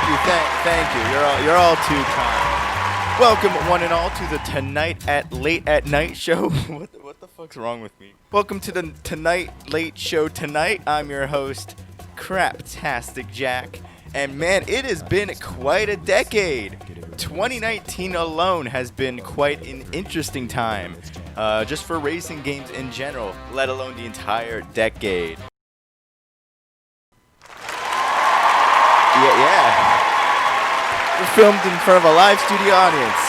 Thank you. You're all too kind. Welcome, one and all, to the Tonight at Late at Night show. What the fuck's wrong with me? Welcome to the Tonight Late show tonight. I'm your host, CraptasticJack. And man, it has been quite a decade. 2019 alone has been quite an interesting time, just for racing games in general, let alone the entire decade. Yeah. We're filmed in front of a live studio audience.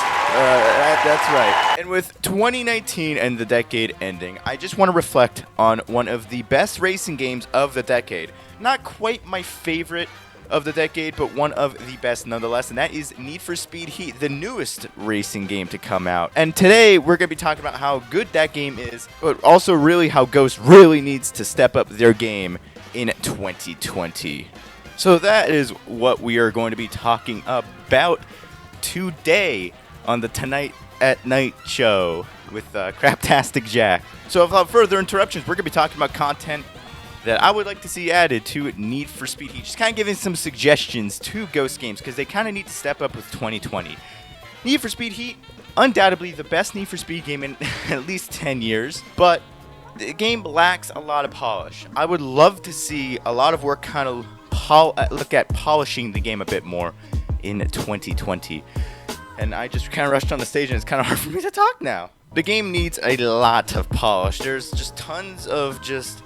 That's right. And with 2019 and the decade ending, I just want to reflect on one of the best racing games of the decade. Not quite my favorite of the decade, but one of the best nonetheless, and that is Need for Speed Heat, the newest racing game to come out. And today, we're going to be talking about how good that game is, but also really how Ghost really needs to step up their game in 2020. So that is what we are going to be talking about today on the Tonight at Night show with CraptasticJack. So without further interruptions, we're going to be talking about content that I would like to see added to Need for Speed Heat. Just kind of giving some suggestions to Ghost Games because they kind of need to step up with 2020. Need for Speed Heat, undoubtedly the best Need for Speed game in at least 10 years, but the game lacks a lot of polish. I would love to see a lot of work kind of look at polishing the game a bit more in 2020. And I just kind of rushed on the stage and it's kind of hard for me to talk now. The game needs a lot of polish. There's just tons of just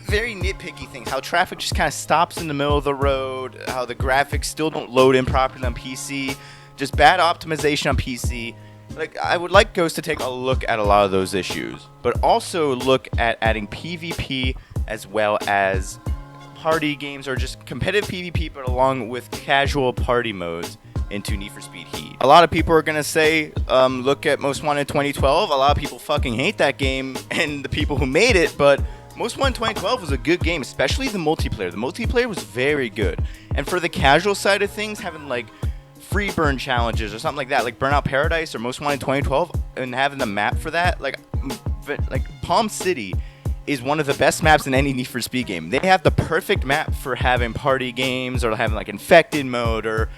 very nitpicky things. How traffic just kind of stops in the middle of the road. How the graphics still don't load in properly on PC. Just bad optimization on PC. Like, I would like Ghost to take a look at a lot of those issues. But also look at adding PvP as well as party games, or just competitive PvP, but along with casual party modes into Need for Speed Heat. A lot of people are going to say, look at Most Wanted 2012. A lot of people fucking hate that game and the people who made it, but Most Wanted 2012 was a good game, especially the multiplayer. The multiplayer was very good. And for the casual side of things, having like free burn challenges or something like that, like Burnout Paradise or Most Wanted 2012, and having the map for that, like Palm City is one of the best maps in any Need for Speed game. They have the perfect map for having party games, or having like infected mode, or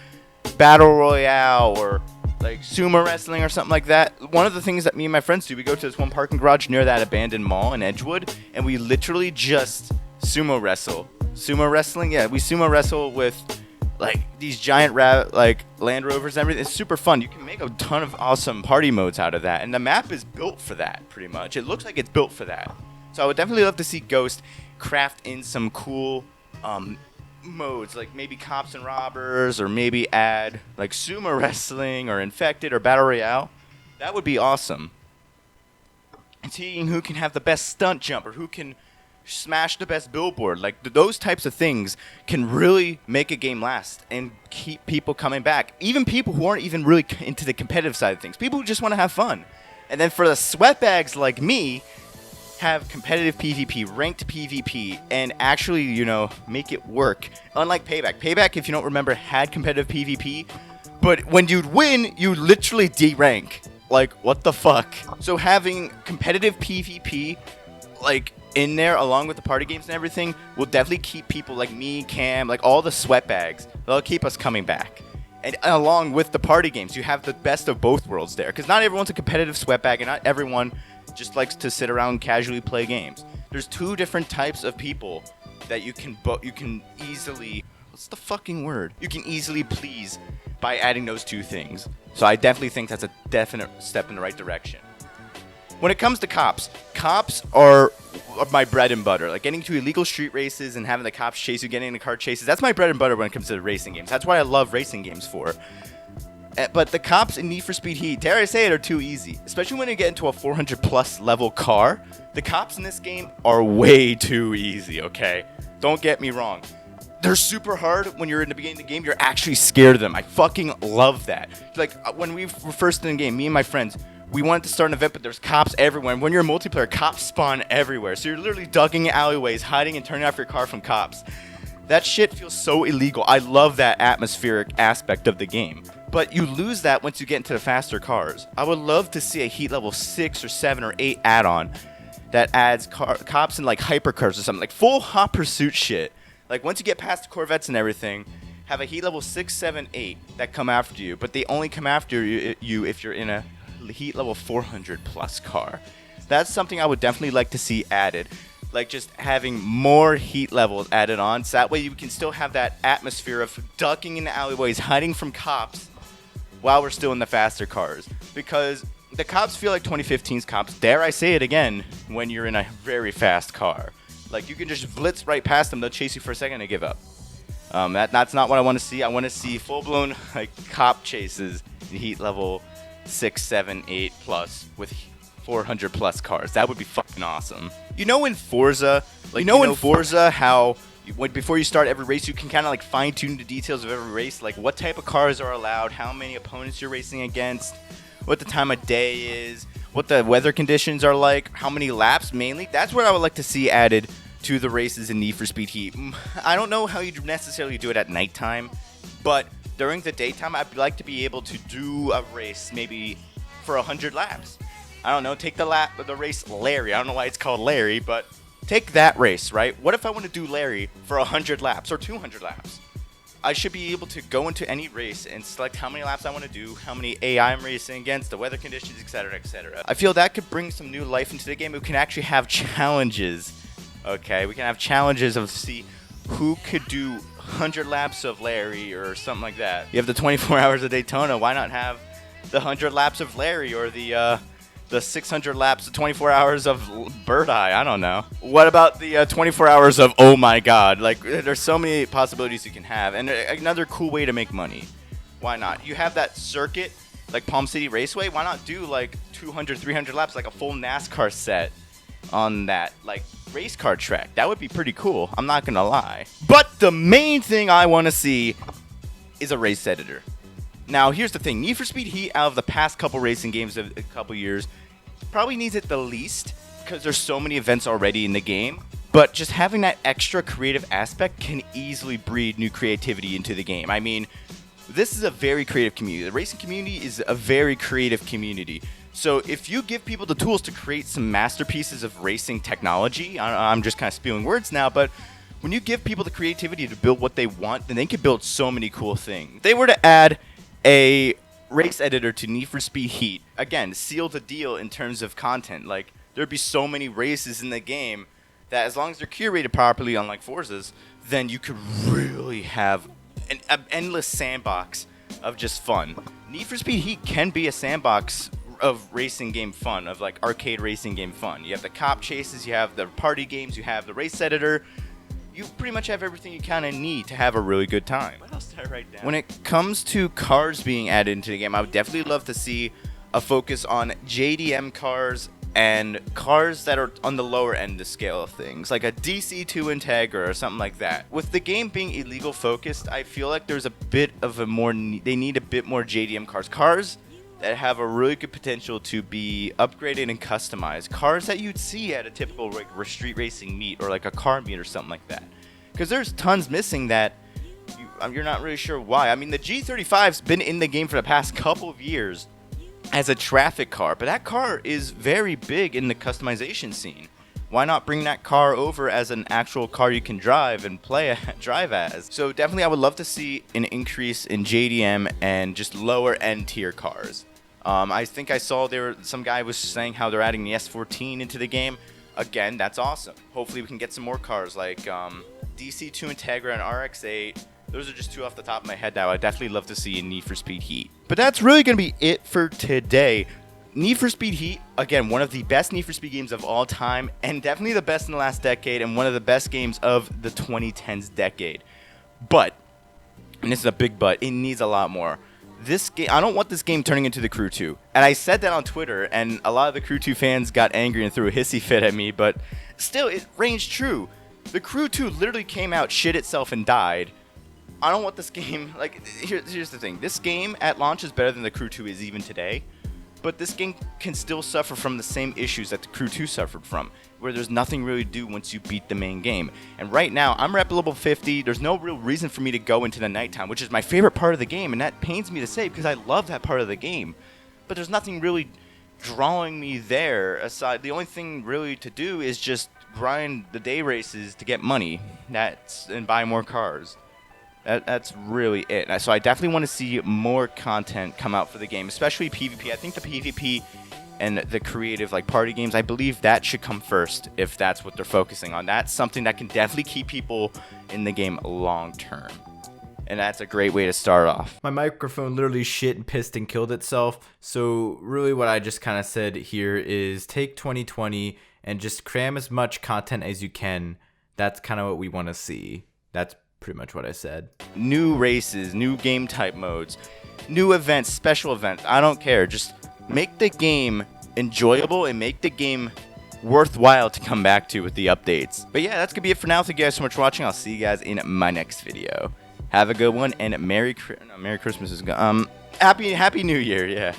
battle royale, or like sumo wrestling or something like that. One of the things that me and my friends do, we go to this one parking garage near that abandoned mall in Edgewood, and we literally just sumo wrestle. Sumo wrestling? Yeah, we sumo wrestle with like these giant Land Rovers and everything. It's super fun. You can make a ton of awesome party modes out of that, and the map is built for that, pretty much. It looks like it's built for that. So I would definitely love to see Ghost craft in some cool modes, like maybe cops and robbers, or maybe add like sumo wrestling or infected or battle royale. That would be awesome. And seeing who can have the best stunt jump, or who can smash the best billboard, like those types of things can really make a game last and keep people coming back. Even people who aren't even really into the competitive side of things, people who just want to have fun. And then for the sweatbags like me, have competitive PvP, ranked PvP, and actually, make it work. Unlike Payback, if you don't remember, had competitive PvP, but when you'd win, you literally derank. Like, what the fuck? So having competitive PvP, like, in there, along with the party games and everything, will definitely keep people like me, Cam, like all the sweatbags, they'll keep us coming back. And along with the party games, you have the best of both worlds there, because not everyone's a competitive sweatbag, and not everyone just likes to sit around and casually play games. There's two different types of people that you can easily, what's the fucking word? You can easily please by adding those two things. So I definitely think that's a definite step in the right direction. When it comes to cops are my bread and butter. Like getting to illegal street races and having the cops chase you, getting into car chases, that's my bread and butter when it comes to racing games. That's what I love racing games for. But the cops in Need for Speed Heat, dare I say it, are too easy. Especially when you get into a 400 plus level car. The cops in this game are way too easy, okay? Don't get me wrong. They're super hard when you're in the beginning of the game. You're actually scared of them. I fucking love that. Like, when we were first in the game, me and my friends, we wanted to start an event, but there's cops everywhere. And when you're a multiplayer, cops spawn everywhere. So you're literally ducking alleyways, hiding and turning off your car from cops. That shit feels so illegal. I love that atmospheric aspect of the game. But you lose that once you get into the faster cars. I would love to see a Heat level 6 or 7 or 8 add-on that adds cops in like hypercars or something, like full hot pursuit shit. Like once you get past the Corvettes and everything, have a heat level 6, 7, 8 that come after you, but they only come after you if you're in a heat level 400 plus car. That's something I would definitely like to see added. Like just having more heat levels added on, so that way you can still have that atmosphere of ducking in the alleyways, hiding from cops while we're still in the faster cars. Because the cops feel like 2015's cops, dare I say it again, when you're in a very fast car. Like you can just blitz right past them, they'll chase you for a second and give up. That's not what I want to see. I want to see full-blown like cop chases in heat level 6, 7, 8 plus with 400 plus cars. That would be fucking awesome. You know in Forza, how before you start every race, you can kind of like fine-tune the details of every race, like what type of cars are allowed, how many opponents you're racing against, what the time of day is, what the weather conditions are like, how many laps mainly. That's what I would like to see added to the races in Need for Speed Heat. I don't know how you necessarily do it at nighttime, but during the daytime, I'd like to be able to do a race maybe for 100 laps. I don't know, take the race Larry. I don't know why it's called Larry, but take that race, right? What if I want to do Larry for 100 laps or 200 laps? I should be able to go into any race and select how many laps I want to do, how many AI I'm racing against, the weather conditions, etc., etc. I feel that could bring some new life into the game. We can actually have challenges, okay? We can have challenges of see who could do 100 laps of Larry or something like that. You have the 24 hours of Daytona. Why not have the 100 laps of Larry or the 600 laps, the 24 hours of Bird Eye? I don't know. What about the 24 hours of Oh My God? Like, there's so many possibilities you can have. And another cool way to make money. Why not? You have that circuit, like Palm City Raceway. Why not do like 200, 300 laps, like a full NASCAR set on that, like, race car track? That would be pretty cool. I'm not going to lie. But the main thing I want to see is a race editor. Now, here's the thing. Need for Speed Heat, out of the past couple racing games of a couple years, probably needs it the least because there's so many events already in the game. But just having that extra creative aspect can easily breed new creativity into the game. I mean, this is a very creative community. The racing community is a very creative community. So if you give people the tools to create some masterpieces of racing technology, I'm just kind of spewing words now, but when you give people the creativity to build what they want, then they can build so many cool things. If they were to add a race editor to Need for Speed Heat, again, seal the deal in terms of content. Like, there'd be so many races in the game that as long as they're curated properly, unlike Forza's, then you could really have an endless sandbox of just fun. Need for Speed Heat can be a sandbox of racing game fun, of like arcade racing game fun. You have the cop chases, you have the party games, you have the race editor. You pretty much have everything you kind of need to have a really good time. What else did I write down? When it comes to cars being added into the game, I would definitely love to see a focus on JDM cars and cars that are on the lower end of the scale of things, like a DC2 Integra or something like that. With the game being illegal focused, I feel like there's a bit of they need a bit more JDM cars that have a really good potential to be upgraded and customized. Cars that you'd see at a typical like street racing meet or like a car meet or something like that. Because there's tons missing that you're not really sure why. I mean, the G35's been in the game for the past couple of years as a traffic car, but that car is very big in the customization scene. Why not bring that car over as an actual car you can drive and drive as? So definitely I would love to see an increase in JDM and just lower end tier cars. I think I saw some guy was saying how they're adding the S14 into the game. Again, that's awesome. Hopefully we can get some more cars like DC2 Integra and RX-8. Those are just two off the top of my head that I'd definitely love to see in Need for Speed Heat. But that's really going to be it for today. Need for Speed Heat, again, one of the best Need for Speed games of all time, and definitely the best in the last decade, and one of the best games of the 2010s decade. But, and this is a big but, it needs a lot more. This game, I don't want this game turning into the Crew 2. And I said that on Twitter, and a lot of the Crew 2 fans got angry and threw a hissy fit at me, but still, it reigns true. The Crew 2 literally came out, shit itself, and died. I don't want this game, like, here's the thing. This game at launch is better than the Crew 2 is even today. But this game can still suffer from the same issues that the Crew 2 suffered from, where there's nothing really to do once you beat the main game. And right now, I'm rep level 50. There's no real reason for me to go into the nighttime, which is my favorite part of the game, and that pains me to say because I love that part of the game. But there's nothing really drawing me there aside. The only thing really to do is just grind the day races to get money and buy more cars. That's really it. So I definitely want to see more content come out for the game, especially PvP. I think the PvP and the creative like party games, I believe that should come first if that's what they're focusing on. That's something that can definitely keep people in the game long term. And that's a great way to start off. My microphone literally shit and pissed and killed itself. So really what I just kind of said here is take 2020 and just cram as much content as you can. That's kind of what we want to see. That's pretty much what I said. New races, new game type modes, new events, special events. I don't care. Just make the game enjoyable and make the game worthwhile to come back to with the updates. But yeah, that's gonna be it for now. Thank you guys so much for watching. I'll see you guys in my next video. Have a good one and Merry Christmas is Happy New Year. Yeah.